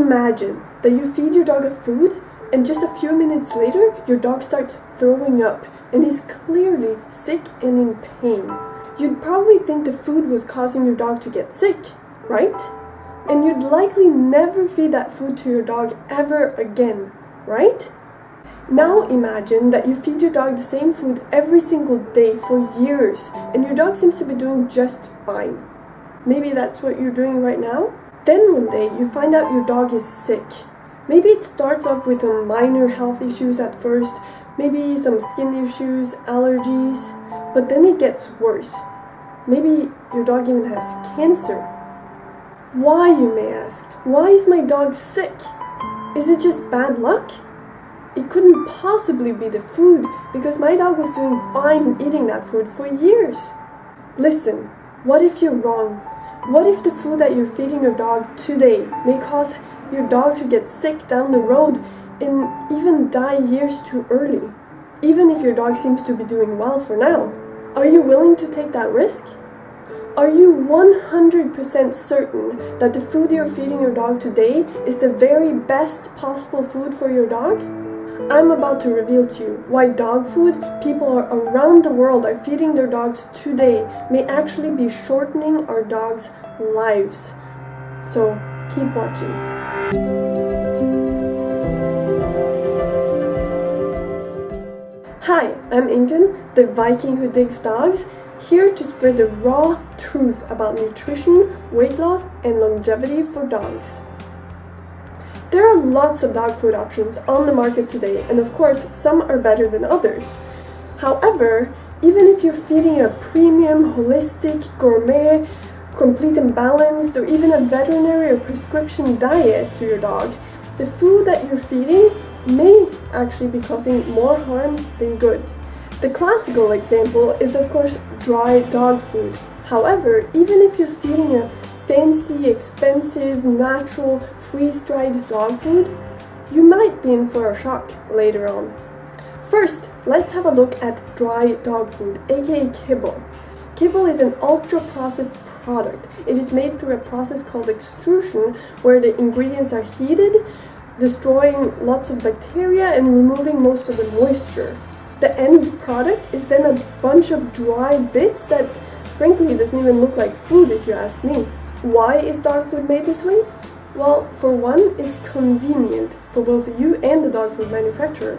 Imagine that you feed your dog a food and just a few minutes later your dog starts throwing up and is clearly sick and in pain. You'd probably think the food was causing your dog to get sick, right? And you'd likely never feed that food to your dog ever again, right? Now imagine that you feed your dog the same food every single day for years and your dog seems to be doing just fine. Maybe that's what you're doing right now? Then one day you find out your dog is sick. Maybe it starts off with some minor health issues at first, maybe some skin issues, allergies, but then it gets worse. Maybe your dog even has cancer. Why, you may ask? Why is my dog sick? Is it just bad luck? It couldn't possibly be the food because my dog was doing fine eating that food for years. Listen, what if you're wrong? What if the food that you're feeding your dog today may cause your dog to get sick down the road and even die years too early? Even if your dog seems to be doing well for now. Are you willing to take that risk? Are you 100% certain that the food you're feeding your dog today is the very best possible food for your dog? I'm about to reveal to you why dog food people around the world are feeding their dogs today may actually be shortening our dogs' lives. So keep watching. Hi, I'm Ingun, the Viking who digs dogs, here to spread the raw truth about nutrition, weight loss, and longevity for dogs. There are lots of dog food options on the market today, and of course, some are better than others. However, even if you're feeding a premium, holistic, gourmet, complete and balanced, or even a veterinary or prescription diet to your dog, the food that you're feeding may actually be causing more harm than good. The classical example is of course dry dog food. However, even if you're feeding a fancy, expensive, natural, freeze-dried dog food, you might be in for a shock later on. First, let's have a look at dry dog food, aka kibble. Kibble is an ultra-processed product. It is made through a process called extrusion, where the ingredients are heated, destroying lots of bacteria and removing most of the moisture. The end product is then a bunch of dry bits that frankly doesn't even look like food if you ask me. Why is dog food made this way? Well, for one, it's convenient for both you and the dog food manufacturer.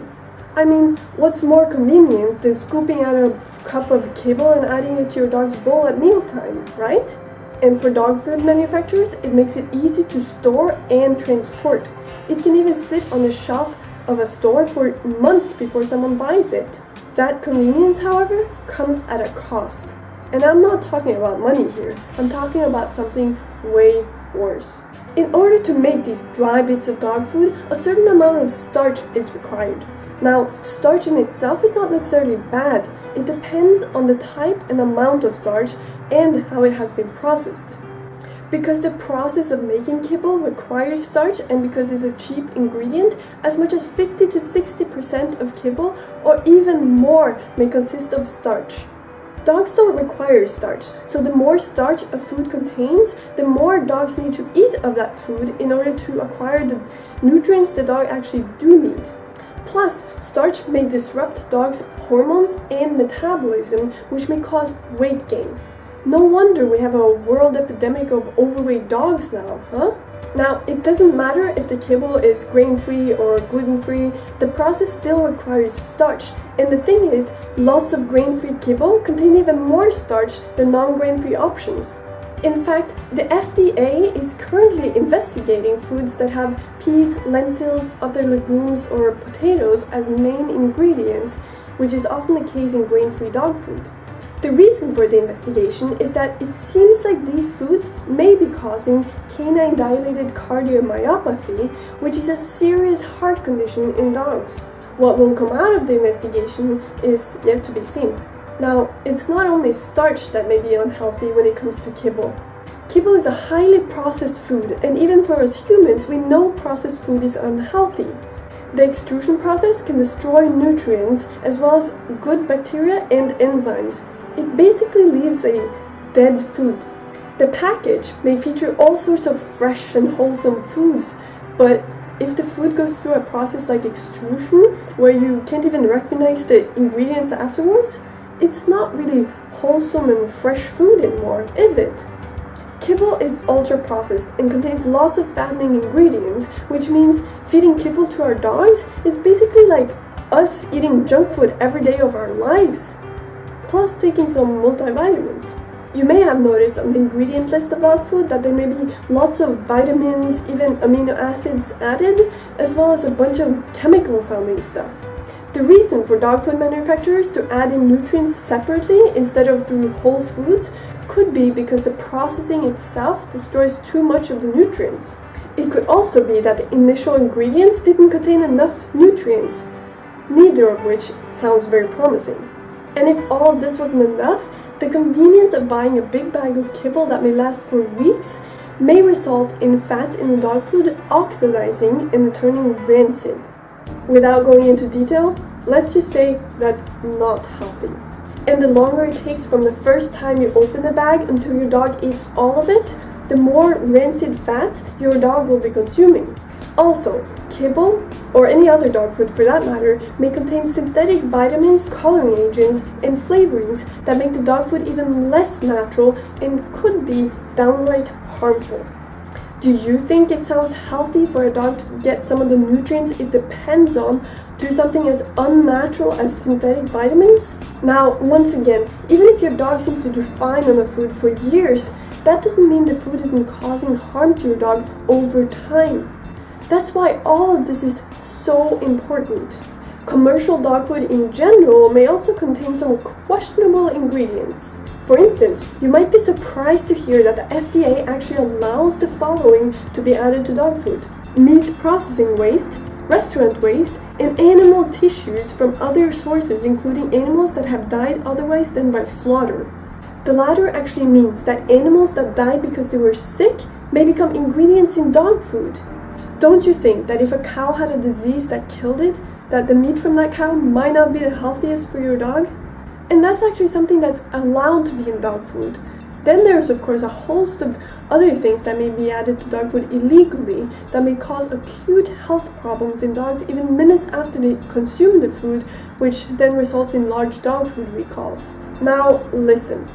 I mean, what's more convenient than scooping out a cup of kibble and adding it to your dog's bowl at mealtime, right? And for dog food manufacturers, it makes it easy to store and transport. It can even sit on the shelf of a store for months before someone buys it. That convenience, however, comes at a cost. And I'm not talking about money here, I'm talking about something way worse. In order to make these dry bits of dog food, a certain amount of starch is required. Now, starch in itself is not necessarily bad. It depends on the type and amount of starch and how it has been processed. Because the process of making kibble requires starch and because it's a cheap ingredient, as much as 50 to 60% of kibble or even more may consist of starch. Dogs don't require starch, so the more starch a food contains, the more dogs need to eat of that food in order to acquire the nutrients the dog actually do need. Plus, starch may disrupt dogs' hormones and metabolism, which may cause weight gain. No wonder we have a world epidemic of overweight dogs now, huh? Now, it doesn't matter if the kibble is grain-free or gluten-free, the process still requires starch. And the thing is, lots of grain-free kibble contain even more starch than non-grain-free options. In fact, the FDA is currently investigating foods that have peas, lentils, other legumes, or potatoes as main ingredients, which is often the case in grain-free dog food. The reason for the investigation is that it seems like these foods may be causing canine dilated cardiomyopathy, which is a serious heart condition in dogs. What will come out of the investigation is yet to be seen. Now, it's not only starch that may be unhealthy when it comes to kibble. Kibble is a highly processed food, and even for us humans, we know processed food is unhealthy. The extrusion process can destroy nutrients as well as good bacteria and enzymes. It basically leaves a dead food. The package may feature all sorts of fresh and wholesome foods, But if the food goes through a process like extrusion, where you can't even recognize the ingredients afterwards, it's not really wholesome and fresh food anymore, is it? Kibble is ultra-processed and contains lots of fattening ingredients, which means feeding kibble to our dogs is basically like us eating junk food every day of our lives, plus taking some multivitamins. You may have noticed on the ingredient list of dog food that there may be lots of vitamins, even amino acids added, as well as a bunch of chemical sounding stuff. The reason for dog food manufacturers to add in nutrients separately instead of through whole foods could be because the processing itself destroys too much of the nutrients. It could also be that the initial ingredients didn't contain enough nutrients, neither of which sounds very promising. And if all of this wasn't enough, the convenience of buying a big bag of kibble that may last for weeks may result in fat in the dog food oxidizing and turning rancid. Without going into detail, let's just say that's not healthy. And the longer it takes from the first time you open the bag until your dog eats all of it, the more rancid fats your dog will be consuming. Also, kibble, or any other dog food for that matter, may contain synthetic vitamins, coloring agents, and flavorings that make the dog food even less natural and could be downright harmful. Do you think it sounds healthy for a dog to get some of the nutrients it depends on through something as unnatural as synthetic vitamins? Now, once again, even if your dog seems to do fine on the food for years, that doesn't mean the food isn't causing harm to your dog over time. That's why all of this is so important. Commercial dog food in general may also contain some questionable ingredients. For instance, you might be surprised to hear that the FDA actually allows the following to be added to dog food: meat processing waste, restaurant waste, and animal tissues from other sources, including animals that have died otherwise than by slaughter. The latter actually means that animals that died because they were sick may become ingredients in dog food. Don't you think that if a cow had a disease that killed it, that the meat from that cow might not be the healthiest for your dog? And that's actually something that's allowed to be in dog food. Then there's of course a host of other things that may be added to dog food illegally that may cause acute health problems in dogs even minutes after they consume the food, which then results in large dog food recalls. Now listen.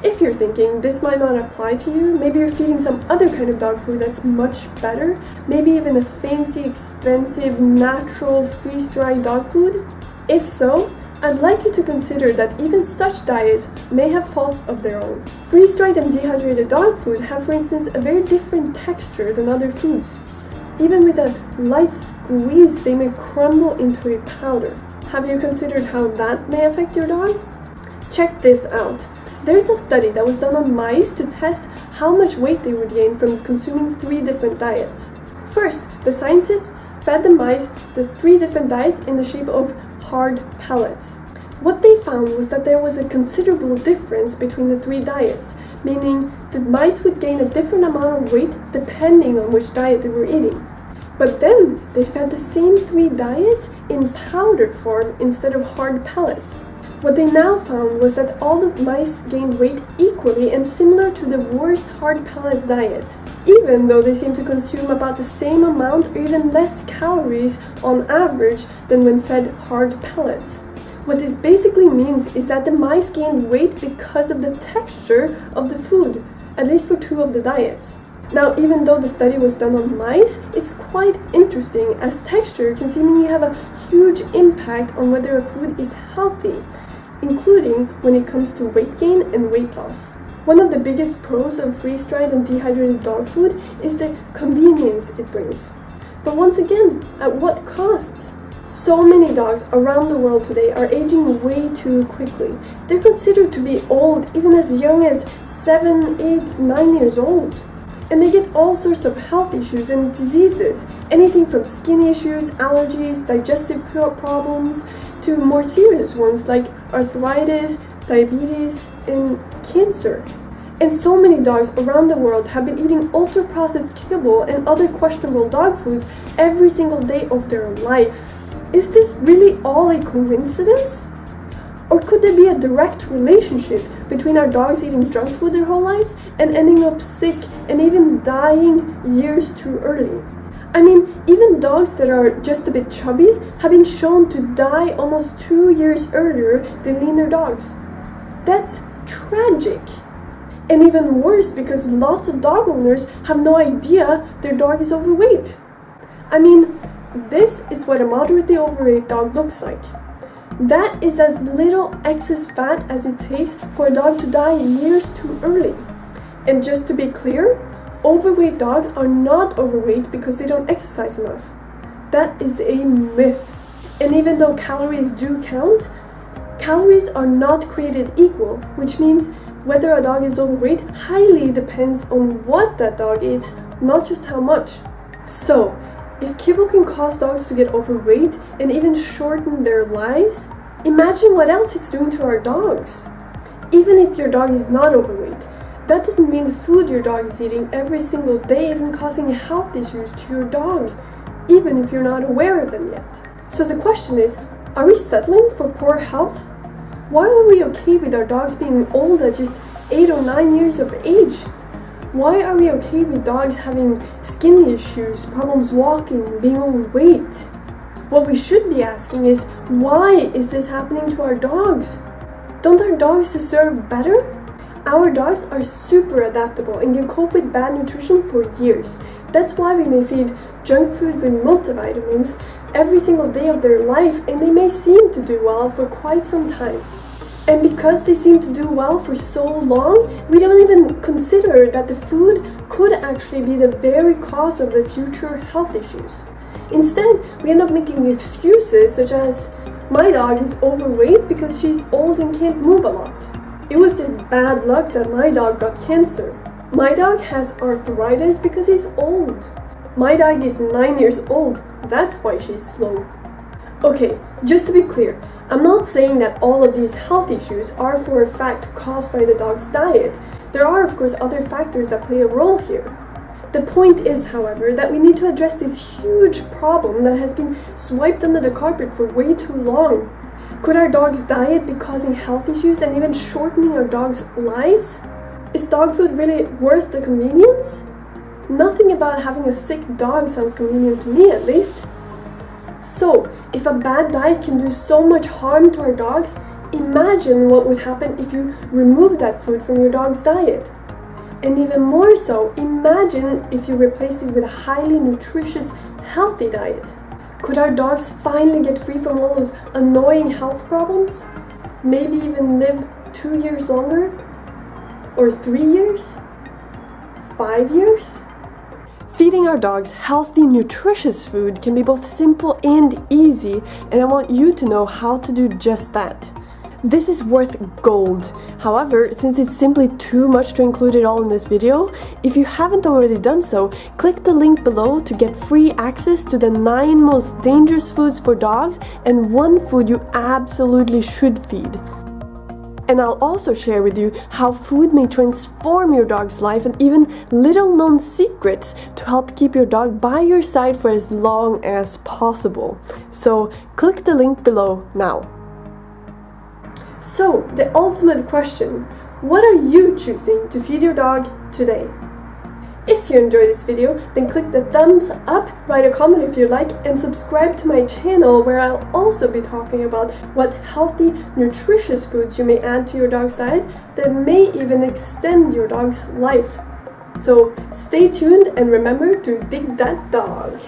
If you're thinking this might not apply to you, maybe you're feeding some other kind of dog food that's much better, maybe even a fancy, expensive, natural, freeze-dried dog food. If so, I'd like you to consider that even such diets may have faults of their own. Freeze-dried and dehydrated dog food have, for instance, a very different texture than other foods. Even with a light squeeze, they may crumble into a powder. Have you considered how that may affect your dog? Check this out. There's a study that was done on mice to test how much weight they would gain from consuming 3 different diets. First, the scientists fed the mice the 3 different diets in the shape of hard pellets. What they found was that there was a considerable difference between the 3 diets, meaning that mice would gain a different amount of weight depending on which diet they were eating. But then they fed the same 3 diets in powder form instead of hard pellets. What they now found was that all the mice gained weight equally and similar to the worst hard pellet diet, even though they seemed to consume about the same amount or even less calories on average than when fed hard pellets. What this basically means is that the mice gained weight because of the texture of the food, at least for 2 of the diets. Now, even though the study was done on mice, it's quite interesting as texture can seemingly have a huge impact on whether a food is healthy, including when it comes to weight gain and weight loss. One of the biggest pros of freeze-dried and dehydrated dog food is the convenience it brings. But once again, at what cost? So many dogs around the world today are aging way too quickly. They're considered to be old even as young as 7, 8, 9 years old. And they get all sorts of health issues and diseases, anything from skin issues, allergies, digestive problems, to more serious ones like arthritis, diabetes, and cancer. And so many dogs around the world have been eating ultra-processed kibble and other questionable dog foods every single day of their life. Is this really all a coincidence? Or could there be a direct relationship between our dogs eating junk food their whole lives and ending up sick and even dying years too early? I mean, even dogs that are just a bit chubby have been shown to die almost 2 years earlier than leaner dogs. That's tragic. And even worse, because lots of dog owners have no idea their dog is overweight. I mean, this is what a moderately overweight dog looks like. That is as little excess fat as it takes for a dog to die years too early. And just to be clear, overweight dogs are not overweight because they don't exercise enough. That is a myth. And even though calories do count, calories are not created equal, which means whether a dog is overweight highly depends on what that dog eats, not just how much. So, if kibble can cause dogs to get overweight and even shorten their lives, imagine what else it's doing to our dogs. Even if your dog is not overweight, that doesn't mean the food your dog is eating every single day isn't causing health issues to your dog, even if you're not aware of them yet. So the question is, are we settling for poor health? Why are we okay with our dogs being old at just 8 or 9 years of age? Why are we okay with dogs having skin issues, problems walking, being overweight? What we should be asking is, why is this happening to our dogs? Don't our dogs deserve better? Our dogs are super adaptable and can cope with bad nutrition for years. That's why we may feed junk food with multivitamins every single day of their life, and they may seem to do well for quite some time. And because they seem to do well for so long, we don't even consider that the food could actually be the very cause of their future health issues. Instead, we end up making excuses such as, my dog is overweight because she's old and can't move a lot. It was just bad luck that my dog got cancer. My dog has arthritis because he's old. My dog is 9 years old, that's why she's slow. Okay, just to be clear, I'm not saying that all of these health issues are for a fact caused by the dog's diet. There are of course other factors that play a role here. The point is, however, that we need to address this huge problem that has been swiped under the carpet for way too long. Could our dog's diet be causing health issues and even shortening our dog's lives? Is dog food really worth the convenience? Nothing about having a sick dog sounds convenient to me, at least. So, if a bad diet can do so much harm to our dogs, imagine what would happen if you remove that food from your dog's diet. And even more so, imagine if you replaced it with a highly nutritious, healthy diet. Could our dogs finally get free from all those annoying health problems? Maybe even live 2 years longer? Or 3 years? 5 years? Feeding our dogs healthy, nutritious food can be both simple and easy, and I want you to know how to do just that. This is worth gold. However, since it's simply too much to include it all in this video, if you haven't already done so, click the link below to get free access to the 9 most dangerous foods for dogs and 1 food you absolutely should feed. And I'll also share with you how food may transform your dog's life and even little known secrets to help keep your dog by your side for as long as possible. So click the link below now. So, the ultimate question, what are you choosing to feed your dog today? If you enjoyed this video, then click the thumbs up, write a comment if you like, and subscribe to my channel where I'll also be talking about what healthy, nutritious foods you may add to your dog's diet that may even extend your dog's life. So, stay tuned and remember to dig that dog.